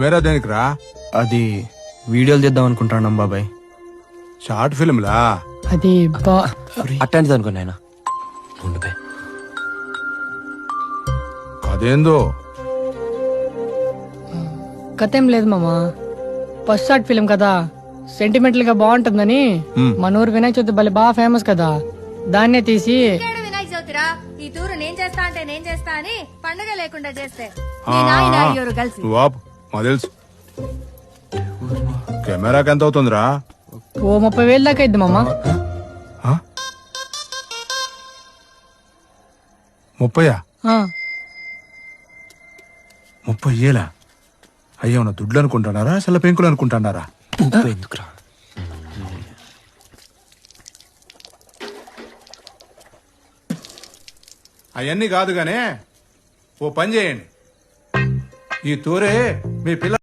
వేరే దేనికి రా? అది వీడియోలు తీద్దాం అనుకుంటున్నాం బాబాయ్. షార్ట్ ఫిల్మ్లా? అది అట్లాంటిది అనుకో నాయన. ఉండిపోయి అదేందో కథ ఏం లేదు మామ. ఫస్ట్ షార్ట్ ఫిలిం కదా, సెంటిమెంటల్ గా బాగుంటుందని మన ఊరు వినాయక చవితి బలి బాగా ఫేమస్ కదా, దాన్నే తీసి వినాయక చవితిరా ఈ తూరు నేను చేస్తా అంటే నేను చేస్తా అని పండుగ లేకుండా చేస్తే కలిసి నువ్వు ఆపు, మాకు తెలుసు. కెమెరాకి ఎంత అవుతుందిరా? ఓ 30,000 దాకా అయింది మామ. 30? ఆ, 30,000? అయ్యా ఉన్న దుడ్లు అనుకుంటున్నారా, అసలు పెంకులు అనుకుంటున్నారా? ఎందుకురా? అవన్నీ కాదు గానే ఓ పని చేయండి. ఈ తూరే మీ పిల్ల